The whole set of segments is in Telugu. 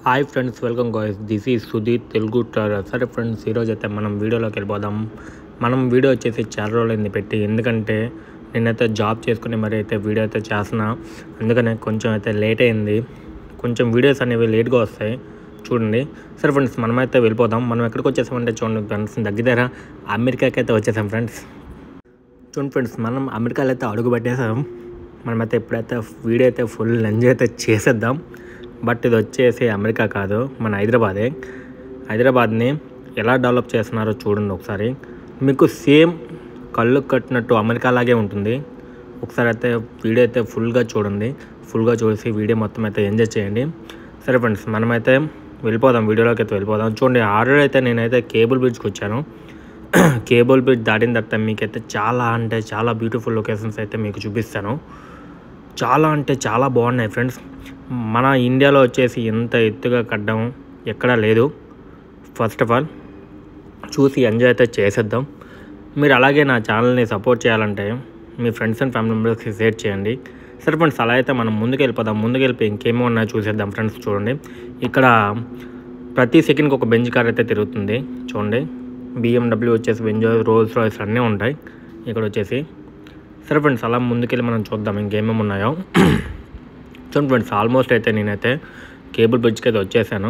Hi friends, welcome guys. This is Sudheer Telugu traveller. సరే ఫ్రెండ్స్, ఈరోజు అయితే మనం వీడియోలోకి వెళ్ళిపోదాం. మనం వీడియో వచ్చేసి చాలా రోజులైంది పెట్టి, ఎందుకంటే నేనైతే జాబ్ చేసుకుని మరి అయితే వీడియో అయితే చేస్తున్నా. అందుకనే కొంచెం అయితే లేట్ అయింది. కొంచెం వీడియోస్ అనేవి లేట్గా వస్తాయి చూడండి. సరే ఫ్రెండ్స్, మనమైతే వెళ్ళిపోదాం. మనం ఎక్కడికి వచ్చేసామంటే చూడండి ఫ్రెండ్స్, దగ్గర అమెరికాకి అయితే వచ్చేసాం ఫ్రెండ్స్. చూడండి ఫ్రెండ్స్, మనం అమెరికాలో అయితే అడుగు పెట్టేసాం. మనమైతే ఇప్పుడైతే వీడియో అయితే ఫుల్ ఎంజాయ్ అయితే చేసేద్దాం. బట్ ఇది వచ్చేసి అమెరికా కాదు, మన హైదరాబాద్ని ఎలా డెవలప్ చేస్తున్నారో చూడండి ఒకసారి. మీకు సేమ్ కళ్ళు కట్టినట్టు అమెరికా లాగే ఉంటుంది. ఒకసారి అయితే వీడియో అయితే ఫుల్గా చూడండి. ఫుల్గా చూసి వీడియో మొత్తం అయితే ఎంజాయ్ చేయండి. సరే ఫ్రెండ్స్, మనమైతే వెళ్ళిపోదాం, వీడియోలోకి అయితే వెళ్ళిపోదాం. చూడండి, ఆల్రెడీ అయితే నేనైతే కేబుల్ బ్రిడ్జ్కి వచ్చాను. కేబుల్ బ్రిడ్జ్ దాటిన తర్వాత మీకైతే చాలా బ్యూటిఫుల్ లొకేషన్స్ అయితే మీకు చూపిస్తాను. చాలా అంటే చాలా బాగున్నాయి ఫ్రెండ్స్. మన ఇండియాలో వచ్చేసి ఎంత ఎత్తుగా కట్టడం ఎక్కడా లేదు. ఫస్ట్ ఆఫ్ ఆల్ చూసి ఎంజాయ్ అయితే చేసేద్దాం. మీరు అలాగే నా ఛానల్ని సపోర్ట్ చేయాలంటే మీ ఫ్రెండ్స్ అండ్ ఫ్యామిలీ మెంబర్స్కి షేర్ చేయండి. సరే ఫ్రెండ్స్, అలా అయితే మనం ముందుకు వెళ్ళిపోయి ఇంకేమో ఉన్నాయో చూసేద్దాం ఫ్రెండ్స్. చూడండి, ఇక్కడ ప్రతి సెకండ్కి ఒక బెంచ్ కార్ అయితే తిరుగుతుంది. చూడండి, BMW వచ్చేసి బెంజ్, రోల్స్ రాయ్స్ అన్నీ ఉంటాయి ఇక్కడ వచ్చేసి. సరే ఫ్రెండ్స్, అలా ముందుకెళ్ళి మనం చూద్దాం ఇంకేమేమి ఉన్నాయో. చూడండి ఫ్రెండ్స్, ఆల్మోస్ట్ అయితే నేనైతే కేబుల్ బ్రిడ్జ్కి అయితే వచ్చేసాను.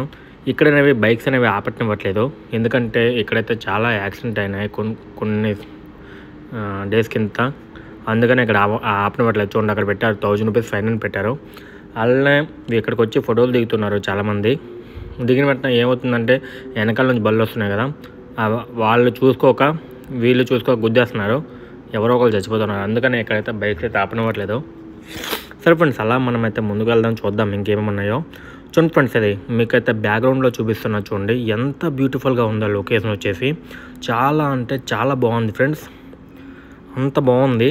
ఇక్కడ అనేవి బైక్స్ అనేవి ఆపట్నివ్వట్లేదు, ఎందుకంటే ఇక్కడైతే చాలా యాక్సిడెంట్ అయినాయి కొన్ని డేస్ కింద. అందుకని ఇక్కడ ఆపనివ్వట్లేదు. చూడండి, అక్కడ పెట్టారు 1000 రూపీస్ ఫైన్ అని పెట్టారు. అలానే ఇక్కడికి వచ్చి ఫోటోలు దిగుతున్నారు చాలామంది. దిగిన వెంటనే ఏమవుతుందంటే వెనకాల నుంచి బళ్ళు వస్తున్నాయి కదా, వీళ్ళు చూసుకోక గుద్దేస్తున్నారు. ఎవరో ఒకరు చచ్చిపోతున్నారు. అందుకని ఇక్కడైతే బైక్స్ అయితే ఆపనివ్వట్లేదు. సరే ఫ్రెండ్స్, అలా మనమైతే ముందుకు వెళ్దాం, చూద్దాం ఇంకేమేమి ఉన్నాయో. చూడండి ఫ్రెండ్స్, అది మీకైతే బ్యాక్గ్రౌండ్లో చూపిస్తున్నా చూడండి, ఎంత బ్యూటిఫుల్గా ఉందో లొకేషన్ వచ్చేసి. చాలా అంటే చాలా బాగుంది ఫ్రెండ్స్, అంత బాగుంది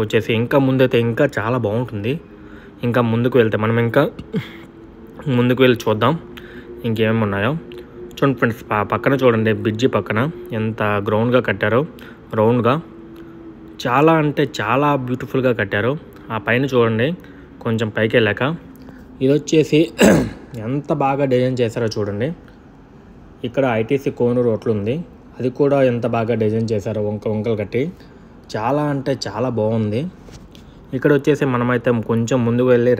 వచ్చేసి. ఇంకా ముందైతే ఇంకా చాలా బాగుంటుంది. ఇంకా ముందుకు వెళ్తే మనం ఇంకా ముందుకు వెళ్ళి చూద్దాం ఇంకేమేమి ఉన్నాయో. చూడండి ఫ్రెండ్స్, పక్కన చూడండి, బ్రిడ్జి పక్కన ఎంత గ్రౌండ్గా కట్టారో, రౌండ్గా. చాలా అంటే చాలా బ్యూటిఫుల్గా కట్టారు. ఆ పైన చూడండి, కొంచెం పైకి వెళ్ళాక ఇది వచ్చేసి ఎంత బాగా డిజైన్ చేశారో చూడండి. ఇక్కడ ITC కోనూరు రోడ్లు ఉంది, అది కూడా ఎంత బాగా డిజైన్ చేశారో వంకలు కట్టి. చాలా అంటే చాలా బాగుంది. ఇక్కడ వచ్చేసి మనమైతే కొంచెం ముందుకు వెళ్ళి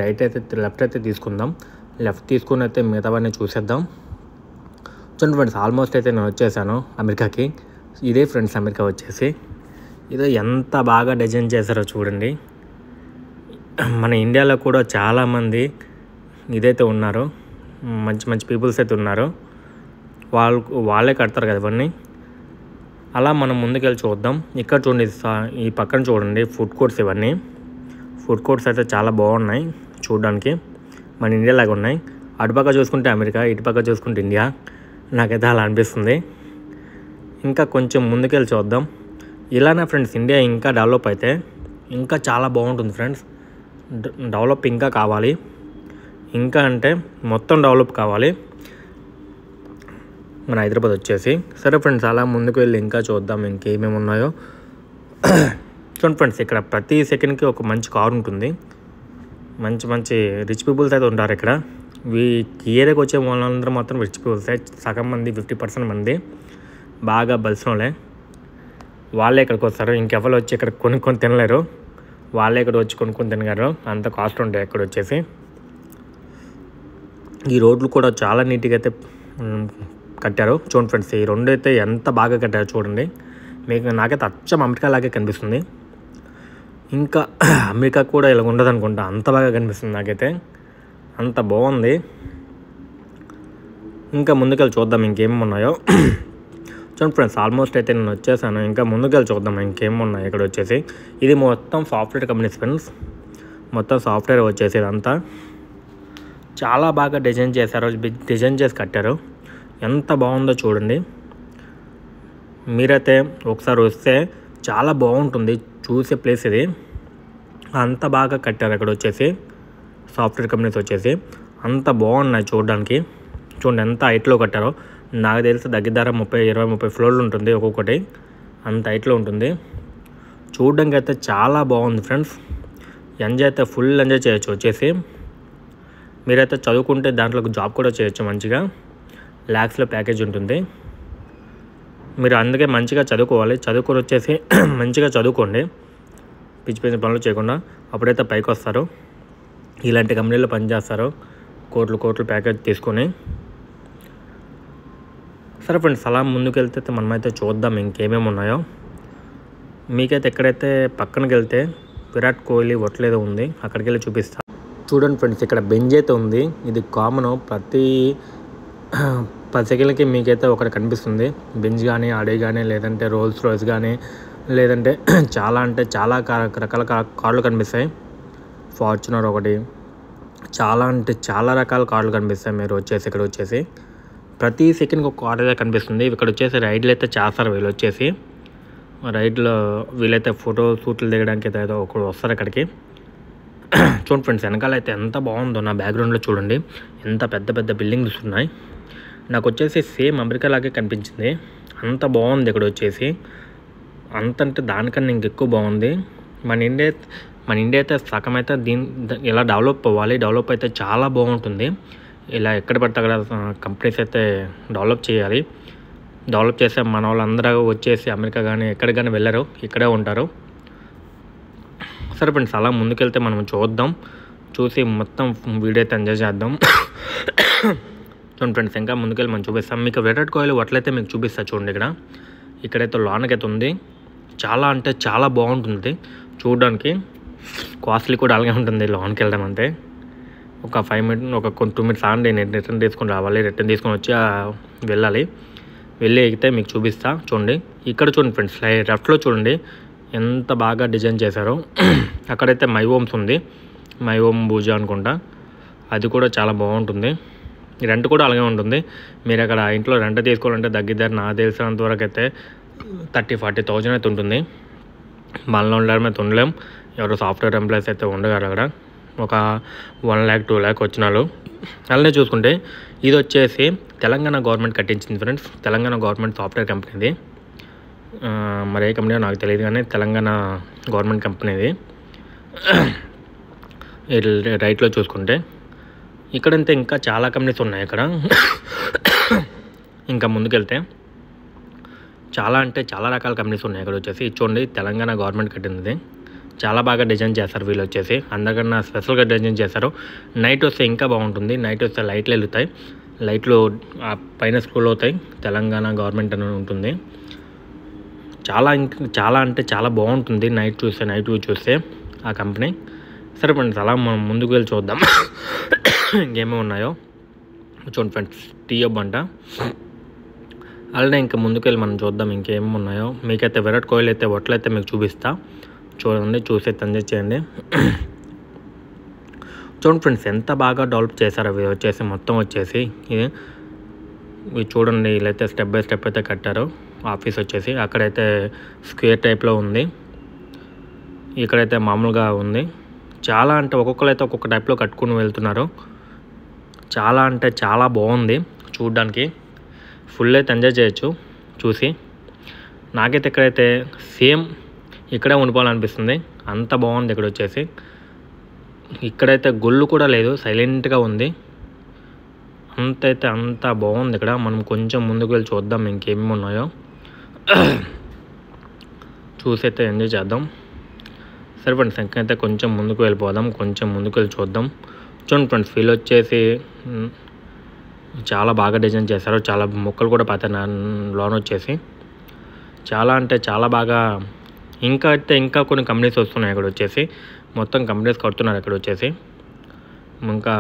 లెఫ్ట్ అయితే తీసుకుందాం. లెఫ్ట్ తీసుకుని అయితే మిగతావన్నీ చూసేద్దాం. చూడండి ఫ్రెండ్స్, ఆల్మోస్ట్ అయితే నేను వచ్చేసాను అమెరికాకి. ఇదే ఫ్రెండ్స్ అమెరికా వచ్చేసి. ఇదో ఎంత బాగా డిజైన్ చేశారో చూడండి. మన ఇండియాలో కూడా చాలామంది ఇదైతే ఉన్నారు, మంచి పీపుల్స్ అయితే ఉన్నారు. వాళ్ళే కడతారు కదా ఇవన్నీ. అలా మనం ముందుకెళ్ళి చూద్దాం. ఇక్కడ చూడండి, ఈ పక్కన చూడండి ఫుడ్ కోర్ట్స్. ఇవన్నీ ఫుడ్ కోర్ట్స్ అయితే చాలా బాగున్నాయి చూడడానికి, మన ఇండియా లాగా ఉన్నాయి. అటుపక్క చూసుకుంటే అమెరికా, ఇటుపక్క చూసుకుంటే ఇండియా. నాకైతే అలా అనిపిస్తుంది. ఇంకా కొంచెం ముందుకెళ్ళి చూద్దాం. ఇలానే ఫ్రెండ్స్, ఇండియా ఇంకా డెవలప్ అయితే ఇంకా చాలా బాగుంటుంది ఫ్రెండ్స్. డెవలప్ ఇంకా కావాలి, ఇంకా అంటే మొత్తం డెవలప్ కావాలి మన హైదరాబాద్ వచ్చేసి. సరే ఫ్రెండ్స్, అలా ముందుకు వెళ్ళి ఇంకా చూద్దాం ఇంకేమేమి ఉన్నాయో. చూడండి ఫ్రెండ్స్, ఇక్కడ ప్రతి సెకండ్కి ఒక మంచి కార్ ఉంటుంది. మంచి రిచ్ పీపుల్స్ అయితే ఉంటారు ఇక్కడ. ఈ ఏరియాకి వచ్చే వాళ్ళందరూ మాత్రం రిచ్ పీపుల్స్. సగం మంది 50% మంది బాగా బలిసిన వాళ్ళే ఇక్కడికి వస్తారు. ఇంకెవరు వచ్చి ఇక్కడ కొనుక్కొని తినలేరు. వాళ్ళే ఇక్కడ వచ్చి కొనుక్కొని తినగారు, అంత కాస్ట్ ఉంటాయి ఇక్కడ వచ్చేసి. ఈ రోడ్లు కూడా చాలా నీట్గా అయితే కట్టారు. చూడండి ఫ్రెండ్స్, ఈ రెండు అయితే ఎంత బాగా కట్టారు చూడండి. నాకైతే అచ్చం అమెరికా లాగే కనిపిస్తుంది. ఇంకా అమెరికా కూడా ఇలా ఉండదు అనుకుంటా, అంత బాగా కనిపిస్తుంది నాకైతే. అంత బాగుంది. ఇంకా ముందుకెళ్ళి చూద్దాం ఇంకేమేమి ఉన్నాయో. చూడండి ఫ్రెండ్స్, ఆల్మోస్ట్ అయితే నేను వచ్చేసాను. ఇంకా ముందుకెళ్ళి చూద్దాం ఇంకేమి ఉన్నాయి ఇక్కడ వచ్చేసి. ఇది మొత్తం సాఫ్ట్వేర్ కంపెనీస్ ఫ్రెండ్స్. మొత్తం సాఫ్ట్వేర్ వచ్చేసి ఇదంతా చాలా బాగా డిజైన్ చేశారు, డిజైన్ చేసి కట్టారు. ఎంత బాగుందో చూడండి. మీరైతే ఒకసారి వస్తే చాలా బాగుంటుంది చూసే ప్లేస్ ఇది. అంత బాగా కట్టారు ఇక్కడ వచ్చేసి సాఫ్ట్వేర్ కంపెనీస్ వచ్చేసి. అంత బాగున్నాయి చూడడానికి. చూడండి ఎంత హైట్లో కట్టారో. నాకు తెలిసి దగ్గర 30 ఫ్లోర్లు ఉంటుంది ఒక్కొక్కటి, అంత హైట్లో ఉంటుంది. చూడడానికి అయితే చాలా బాగుంది ఫ్రెండ్స్. ఎంజాయ్ అయితే ఫుల్ ఎంజాయ్ చేయొచ్చు వచ్చేసి. మీరైతే చదువుకుంటే దాంట్లో జాబ్ కూడా చేయొచ్చు. మంచిగా ల్యాక్స్లో ప్యాకేజ్ ఉంటుంది. మీరు అందుకే మంచిగా చదువుకోవాలి. చదువుకొని వచ్చేసి మంచిగా చదువుకోండి, పిచ్చి పిచ్చి పనులు చేయకుండా. అప్పుడైతే పైకి వస్తారు, ఇలాంటి కంపెనీలో పనిచేస్తారు, కోట్లు ప్యాకేజ్ తీసుకొని. సరే ఫ్రెండ్స్, అలా ముందుకెళ్తే మనమైతే చూద్దాం ఇంకేమేమి ఉన్నాయో. మీకైతే ఎక్కడైతే పక్కనకి వెళ్తే విరాట్ కోహ్లీ వట్లేదో ఉంది, అక్కడికి వెళ్ళి చూపిస్తా. చూడండి ఫ్రెండ్స్, ఇక్కడ బెంజ్ అయితే ఉంది. ఇది కామన్, ప్రతి 10 సెకండ్లకి మీకైతే ఒకటి కనిపిస్తుంది. బెంజ్ కానీ, ఆడి కానీ, లేదంటే రోల్స్ రాయ్స్ కానీ, లేదంటే చాలా రకాల కార్లు కనిపిస్తాయి. ఫార్చునర్ ఒకటి, చాలా రకాల కార్లు కనిపిస్తాయి. మీరు ఇక్కడ వచ్చేసి ప్రతి సెకండ్కి ఒక కార్ అయితే కనిపిస్తుంది. ఇక్కడ వచ్చేసి రైడ్లు అయితే చేస్తారు. వీళ్ళు వచ్చేసి రైడ్లో వీళ్ళైతే ఫోటో షూట్లు దిగడానికి అయితే ఒకడు వస్తారు అక్కడికి. చూడండి ఫ్రెండ్స్, వెనకాల అయితే ఎంత బాగుందో. నా బ్యాక్గ్రౌండ్లో చూడండి ఎంత పెద్ద బిల్డింగ్స్ ఉన్నాయి. నాకు వచ్చేసి సేమ్ అమెరికా లాగే కనిపించింది. అంత బాగుంది ఇక్కడ వచ్చేసి. అంటే దానికన్నా ఇంకెక్కువ బాగుంది. మన ఇండియా అయితే సగం అయితే ఇలా డెవలప్ అవ్వాలి. డెవలప్ అయితే చాలా బాగుంటుంది. ఇలా ఎక్కడ పడితే అక్కడ కంపెనీస్ అయితే డెవలప్ చేయాలి. డెవలప్ చేస్తే మన వాళ్ళందరూ వచ్చేసి అమెరికా కానీ ఎక్కడికి కానీ వెళ్ళరు, ఇక్కడే ఉంటారు. సరే ఫ్రెండ్స్, అలా ముందుకెళ్తే మనం చూసి మొత్తం వీడియో అయితే ఎంజాయ్ చేద్దాం. చూడండి ఫ్రెండ్స్, ఇంకా ముందుకెళ్ళి మనం చూపిస్తాం. మీకు విరాట్ కోహ్లీ అట్లయితే మీకు చూపిస్తా. చూడండి ఇక్కడైతే లోనకైతే ఉంది. చాలా బాగుంటుంది చూడడానికి. కాస్ట్లీ కూడా అలాగే ఉంటుంది లోన్కి వెళ్ళడం. అంటే ఒక 5 మినిట్స్, ఒక 2 మినిట్స్ ఆండి నేను రిటర్న్ తీసుకొని రావాలి. రిటర్న్ తీసుకొని వచ్చి వెళ్ళాలి. వెళ్ళి ఎగితే మీకు చూపిస్తా. చూడండి ఇక్కడ చూడండి ఫ్రెండ్స్, లెఫ్ట్లో చూడండి ఎంత బాగా డిజైన్ చేశారో. అక్కడైతే మై హోమ్స్ ఉంది, మై హోమ్ పూజ అనుకుంటా. అది కూడా చాలా బాగుంటుంది. రెంట్ కూడా అలాగే ఉంటుంది. మీరు అక్కడ ఇంట్లో రెంట్ తీసుకోవాలంటే దగ్గర నాకు తెలిసినంత వరకు అయితే 30,000-40,000 అయితే ఉంటుంది. మనలో ఉండడం అయితే ఉండలేం. ఎవరు సాఫ్ట్వేర్ ఎంప్లాయీస్ అయితే ఉండగారు అక్కడ. ఒక 1 lakh 2 lakh వచ్చిన వాళ్ళు. అలానే చూసుకుంటే ఇది వచ్చేసి తెలంగాణ గవర్నమెంట్ కట్టించింది ఫ్రెండ్స్. తెలంగాణ గవర్నమెంట్ సాఫ్ట్వేర్ కంపెనీది. మరి ఏ కంపెనీ నాకు తెలియదు కానీ తెలంగాణ గవర్నమెంట్ కంపెనీది. రైట్లో చూసుకుంటే ఇక్కడంతే ఇంకా చాలా కంపెనీస్ ఉన్నాయి ఇక్కడ. ఇంకా ముందుకెళ్తే చాలా రకాల కంపెనీస్ ఉన్నాయి ఇక్కడ వచ్చేసి. చూడండి తెలంగాణ గవర్నమెంట్ కట్టింది. చాలా బాగా డిజైన్ చేస్తారు వీళ్ళు వచ్చేసి. అందరికన్నా స్పెషల్గా డిజైన్ చేస్తారు. నైట్ వస్తే ఇంకా బాగుంటుంది. నైట్ వస్తే లైట్లు వెళ్తాయి. లైట్లు ఆ పైన స్క్రోల్ అవుతాయి. తెలంగాణ గవర్నమెంట్ అని ఉంటుంది. చాలా బాగుంటుంది నైట్ వ్యూ చూస్తే ఆ కంపెనీ. సరే ఫ్రెండ్స్, అలా మనం ముందుకు వెళ్ళి చూద్దాం ఇంకేమేమి ఉన్నాయో. చూడండి ఫ్రెండ్స్, టీఎబ్ అంట. అలానే ఇంకా ముందుకెళ్ళి మనం చూద్దాం ఇంకేమేమి ఉన్నాయో. మీకైతే విరాట్ కోహ్లీ అయితే వట్లయితే మీకు చూపిస్తా. చూడండి, చూసి ఎంజాయ్ చేయండి. చూడండి ఫ్రెండ్స్, ఎంత బాగా డెవలప్ చేశారు అవి వచ్చేసి. మొత్తం వచ్చేసి ఇవి చూడండి, వీళ్ళైతే స్టెప్ బై స్టెప్ అయితే కట్టారు. ఆఫీస్ వచ్చేసి అక్కడైతే స్క్వేర్ టైప్లో ఉంది, ఇక్కడైతే మామూలుగా ఉంది. ఒక్కొక్కరు అయితే ఒక్కొక్క టైప్లో కట్టుకుని వెళ్తున్నారు. చాలా బాగుంది చూడడానికి. ఫుల్ అయితే ఎంజాయ్ చేయొచ్చు చూసి. నాకైతే ఇక్కడైతే సేమ్ ఇక్కడే ఉండిపోవాలనిపిస్తుంది. అంత బాగుంది ఇక్కడ వచ్చేసి. ఇక్కడైతే గొల్లు కూడా లేదు, సైలెంట్గా ఉంది. అంత బాగుంది ఇక్కడ. మనం కొంచెం ముందుకు వెళ్ళి చూద్దాం ఇంకేమేమి ఉన్నాయో. చూసి అయితే ఎంజాయ్ చేద్దాం. సరే ఫ్రెండ్స్, ఇంకైతే కొంచెం ముందుకు వెళ్ళిపోదాం. కొంచెం ముందుకు వెళ్ళి చూద్దాం. చూడండి ఫ్రెండ్స్, ఫీల్ వచ్చేసి చాలా బాగా డిజైన్ చేశారు. చాలా మొక్కలు కూడా పాతాయి లోన్ వచ్చేసి. చాలా బాగా. ఇంకా కొన్ని కంపెనీస్ వస్తున్నాయి ఇక్కడ వచ్చేసి. మొత్తం కంపెనీస్ కడుతున్నారు ఇక్కడ వచ్చేసి. ఇంకా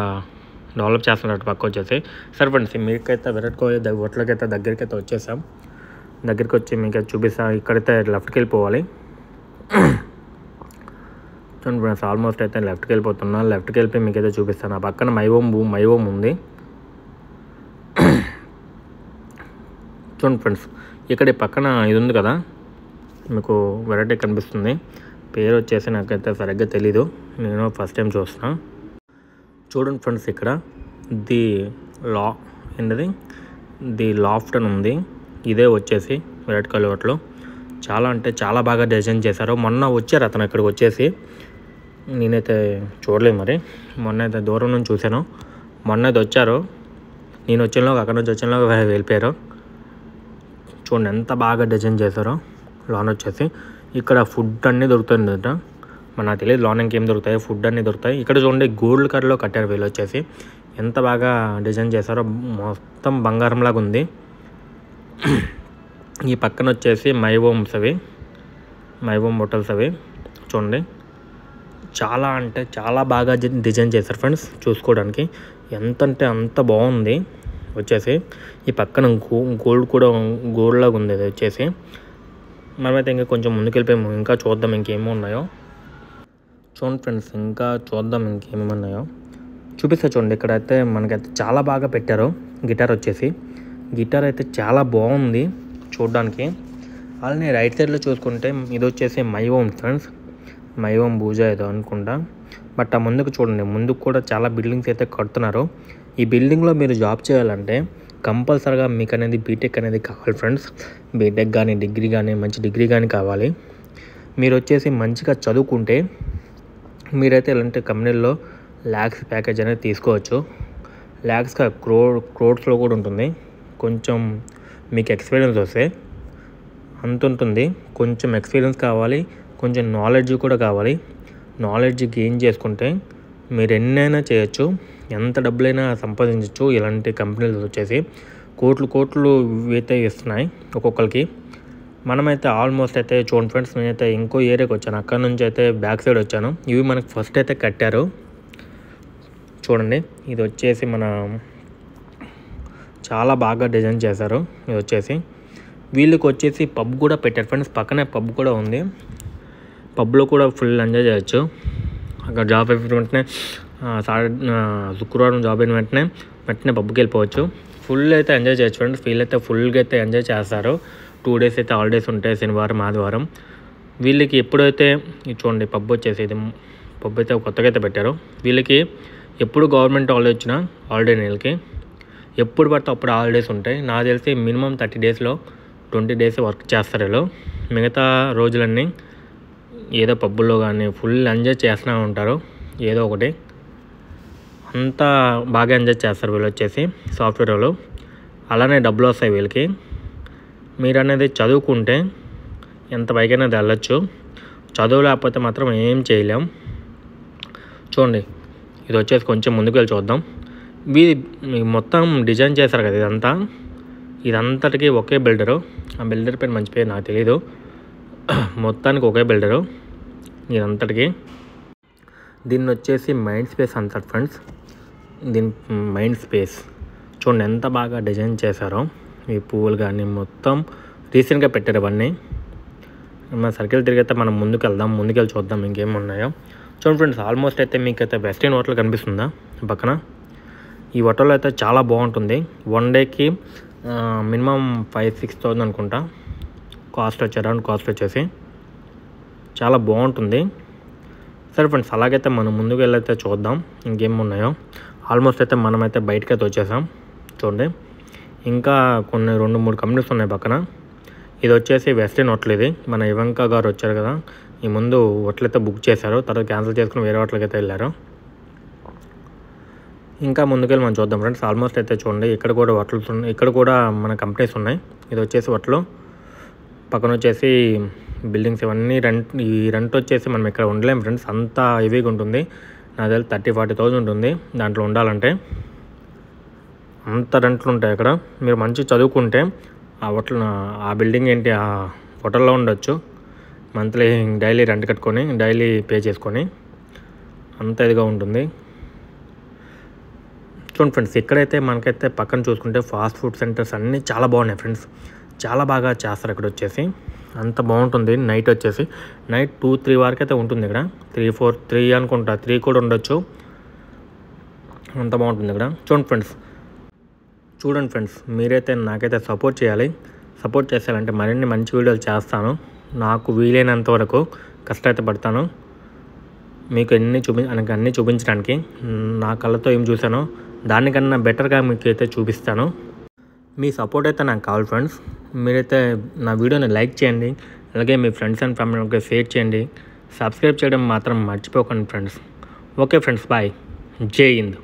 డెవలప్ చేస్తున్నారు పక్క వచ్చేసి. సరే ఫ్రెండ్స్, మీకైతే విరాట్ కోహ్లీ ఒట్లకైతే దగ్గరికి అయితే వచ్చేసాం. దగ్గరికి వచ్చి మీకైతే చూపిస్తాం. ఇక్కడైతే లెఫ్ట్కి వెళ్ళిపోవాలి. చూడండి ఫ్రెండ్స్, ఆల్మోస్ట్ అయితే లెఫ్ట్కి వెళ్ళిపోతున్నా. లెఫ్ట్కి వెళ్ళిపోయి మీకైతే చూపిస్తాను. ఆ పక్కన మై హోమ్ ఉంది. చూడండి ఫ్రెండ్స్, ఇక్కడ పక్కన ఇది ఉంది కదా, మీకు వెరైటీ కనిపిస్తుంది. పేరు వచ్చేసి నాకైతే సరిగ్గా తెలీదు, నేను ఫస్ట్ టైం చూస్తున్నా. చూడండి ఫ్రెండ్స్, ఇక్కడ ది లాఫ్ట్ అని ఉంది. ఇదే వచ్చేసి విరాట్ కోహ్లీ హోటల్. చాలా బాగా డిజైన్ చేశారు. మొన్న వచ్చారు అతను ఇక్కడికి వచ్చేసి. నేనైతే చూడలేదు, మరి మొన్న అయితే దూరం నుంచి చూశాను. మొన్నది వచ్చారు, నేను వచ్చేలోకి అక్కడ నుంచి వచ్చేలోకి వెళ్ళిపోయారు. చూడండి ఎంత బాగా డిజైన్ చేశారో. లోన్ వచ్చేసి ఇక్కడ ఫుడ్ అన్నీ దొరుకుతుందట, నాకు తెలియదు లోన్ ఇంకేం దొరుకుతాయి, ఫుడ్ అన్నీ దొరుకుతాయి. ఇక్కడ చూడండి గోల్డ్ కలర్లో కట్టారు వీళ్ళు వచ్చేసి, ఎంత బాగా డిజైన్ చేశారో, మొత్తం బంగారంలాగా ఉంది. ఈ పక్కన వచ్చేసి మై హోమ్స్ అవి, మై హోమ్ హోటల్స్ అవి చూడండి. చాలా అంటే చాలా బాగా డిజైన్ చేశారు ఫ్రెండ్స్, చూసుకోవడానికి ఎంత అంటే అంత బాగుంది వచ్చేసి. ఈ పక్కన గోల్డ్ కూడా గోల్డ్ లాగా ఉంది అది వచ్చేసి. మనమైతే ఇంకా కొంచెం ముందుకెళ్ళిపోయాము, ఇంకా చూద్దాం ఇంకేమో ఉన్నాయో. చూడండి ఫ్రెండ్స్, ఇంకా చూద్దాం ఇంకేమేమి ఉన్నాయో చూపిస్తా. చూడండి ఇక్కడైతే మనకైతే చాలా బాగా పెట్టారు. గిటార్ వచ్చేసి, గిటార్ అయితే చాలా బాగుంది చూడడానికి. అలానే రైట్ సైడ్లో చూసుకుంటే ఇది వచ్చేసి మై హోమ్ ఫ్రెండ్స్, మై హోమ్ పూజ ఏదో అనుకుంటా. బట్ ఆ ముందుకు చూడండి, ముందుకు కూడా చాలా బిల్డింగ్స్ అయితే కడుతున్నారు. ఈ బిల్డింగ్లో మీరు జాబ్ చేయాలంటే కంపల్సరీగా మీకు అనేది బీటెక్ అనేది కావాలి ఫ్రెండ్స్. బీటెక్ కానీ డిగ్రీ కానీ మంచి డిగ్రీ కానీ కావాలి. మీరు వచ్చేసి మంచిగా చదువుకుంటే మీరైతే ఇలాంటి కంపెనీల్లో ల్యాక్స్ ప్యాకేజ్ అనేది తీసుకోవచ్చు. ల్యాక్స్గా క్రోడ్స్లో కూడా ఉంటుంది. కొంచెం మీకు ఎక్స్పీరియన్స్ వస్తే అంత ఉంటుంది. కొంచెం ఎక్స్పీరియన్స్ కావాలి, కొంచెం నాలెడ్జ్ కూడా కావాలి. నాలెడ్జ్ గెయిన్ చేసుకుంటే మీరు ఎన్నైనా చేయొచ్చు, ఎంత డబ్బులైనా సంపాదించవచ్చు. ఇలాంటి కంపెనీలు వచ్చేసి కోట్లు అయితే ఇస్తున్నాయి ఒక్కొక్కరికి. మనమైతే ఆల్మోస్ట్ అయితే చూడండి ఫ్రెండ్స్, నేనైతే ఇంకో ఏరియాకి వచ్చాను, అక్కడ నుంచి అయితే బ్యాక్ సైడ్ వచ్చాను. ఇవి మనకు ఫస్ట్ అయితే కట్టారు చూడండి. ఇది వచ్చేసి మన చాలా బాగా డిజైన్ చేశారు. ఇది వచ్చేసి వీళ్ళకి వచ్చేసి పబ్ కూడా పెట్టారు ఫ్రెండ్స్, పక్కనే పబ్ కూడా ఉంది. పబ్లో కూడా ఫుల్ ఎంజాయ్ చేయొచ్చు. అక్కడ జాబ్ అయిన వెంటనే శుక్రవారం జాబ్ అయిన వెంటనే పబ్కి వెళ్ళిపోవచ్చు. ఫుల్ అయితే ఎంజాయ్ చేయొచ్చు ఫ్రెండ్స్. వీళ్ళైతే ఫుల్గా అయితే ఎంజాయ్ చేస్తారు. 2 days అయితే హాలిడేస్ ఉంటాయి, శనివారం ఆదివారం. వీళ్ళకి ఎప్పుడైతే చూడండి పబ్ వచ్చేసి ఇది పబ్ అయితే కొత్తగా అయితే పెట్టారు. వీళ్ళకి ఎప్పుడు గవర్నమెంట్ హాలిడే వచ్చినా హాలిడే, వీళ్ళకి ఎప్పుడు పడితే అప్పుడు హాలిడేస్ ఉంటాయి. నాకు తెలిసి మినిమం 30 daysలో 20 days వర్క్ చేస్తారు వీళ్ళు. మిగతా రోజులన్నీ ఏదో పబ్బుల్లో కానీ ఫుల్ ఎంజాయ్ చేస్తూ ఉంటారు ఏదో ఒకటి. అంతా బాగా ఎంజాయ్ చేస్తారు వీళ్ళు వచ్చేసి సాఫ్ట్వేర్ వాళ్ళు. అలానే డబ్బులు వస్తాయి వీళ్ళకి. మీరు అనేది చదువుకుంటే ఎంత పైకైనా వెళ్ళచ్చు, చదువు లేకపోతే మాత్రం ఏం చేయలేం. చూడండి ఇది వచ్చేసి కొంచెం ముందుకు వెళ్ళి చూద్దాం. మొత్తం డిజైన్ చేశారు కదా ఇదంతటికి ఒకే బిల్డరు. ఆ బిల్డర్ పేరు మంచి పేరు నాకు తెలీదు. మొత్తానికి ఒకే బిల్డరు ఇదంతటికి. దీన్ని వచ్చేసి మైండ్ స్పేస్ అంటారు ఫ్రెండ్స్. దీని మైండ్ స్పేస్ చూడండి ఎంత బాగా డిజైన్ చేశారో. ఈ పువ్వులు కానీ మొత్తం రీసెంట్గా పెట్టారు ఇవన్నీ. మన సర్కిల్ తిరిగితే మనం ముందుకెళ్ళి చూద్దాం ఇంకేమి ఉన్నాయో. చూడండి ఫ్రెండ్స్, ఆల్మోస్ట్ అయితే మీకు అయితే వెస్టిన్ హోటల్ కనిపిస్తుందా పక్కన. ఈ హోటల్ అయితే చాలా బాగుంటుంది. 1 dayకి మినిమం 5,000-6,000 అనుకుంటా కాస్ట్ వచ్చేసి చాలా బాగుంటుంది. సరే ఫ్రెండ్స్, అలాగైతే మనం ముందుకు వెళ్ళైతే చూద్దాం ఇంకేమి ఉన్నాయో. ఆల్మోస్ట్ అయితే మనమైతే బయటకైతే వచ్చేసాం చూడండి. ఇంకా కొన్ని 2-3 కంపెనీస్ ఉన్నాయి పక్కన. ఇది వచ్చేసి వెస్టిన్ హోటల్. ఇది మన ఇవంకా గారు వచ్చారు కదా, ఈ ముందు హోటల్ అయితే బుక్ చేశారు, తర్వాత క్యాన్సిల్ చేసుకుని వేరే హోటల్కి అయితే వెళ్ళారు. ఇంకా ముందుకెళ్ళి మనం చూద్దాం ఫ్రెండ్స్. ఆల్మోస్ట్ అయితే చూడండి ఇక్కడ కూడా హోటల్స్ ఉన్నాయి, ఇక్కడ కూడా మన కంపెనీస్ ఉన్నాయి. ఇది వచ్చేసి హోటల్ పక్కన వచ్చేసి బిల్డింగ్స్ ఇవన్నీ ఈ రెంట్ వచ్చేసి మనం ఇక్కడ ఉండలేం ఫ్రెండ్స్, అంత హెవీగా ఉంటుంది. నాకు తెలిసి 30,000-40,000 ఉంటుంది దాంట్లో ఉండాలంటే. అంత రెంట్లు ఉంటాయి అక్కడ. మీరు మంచి చదువుకుంటే ఆ హోటల్ ఆ బిల్డింగ్ ఏంటి ఆ హోటల్లో ఉండొచ్చు. మంత్లీ డైలీ రెంట్ కట్టుకొని డైలీ పే చేసుకొని అంత ఇదిగా ఉంటుంది. చూడండి ఫ్రెండ్స్, ఇక్కడైతే మనకైతే పక్కన చూసుకుంటే ఫాస్ట్ ఫుడ్ సెంటర్స్ అన్నీ చాలా బాగున్నాయి ఫ్రెండ్స్. చాలా బాగా చేస్తారు ఇక్కడ వచ్చేసి, అంత బాగుంటుంది. నైట్ వచ్చేసి 2-3 వరకు అయితే ఉంటుంది ఇక్కడ. 3 అనుకుంటా, 3 కూడా ఉండొచ్చు. అంత బాగుంటుంది ఇక్కడ. చూడండి ఫ్రెండ్స్, మీరైతే నాకైతే సపోర్ట్ చేయాలి. సపోర్ట్ చేయాలంటే మరిన్ని మంచి వీడియోలు చేస్తాను. నాకు వీలైనంత వరకు కష్టమైతే పడతాను మీకు అన్నీ చూపించడానికి. నా కళ్ళతో ఏం చూసానో దానికన్నా బెటర్గా మీకు అయితే చూపిస్తాను. మీ సపోర్ట్ అయితే నాకు కావాలి ఫ్రెండ్స్. మీరైతే నా వీడియోని లైక్ చేయండి, అలాగే మీ ఫ్రెండ్స్ అండ్ ఫ్యామిలీకి షేర్ చేయండి. సబ్స్క్రైబ్ చేయడం మాత్రం మర్చిపోకండి ఫ్రెండ్స్. Okay friends, bye. జై హింద్.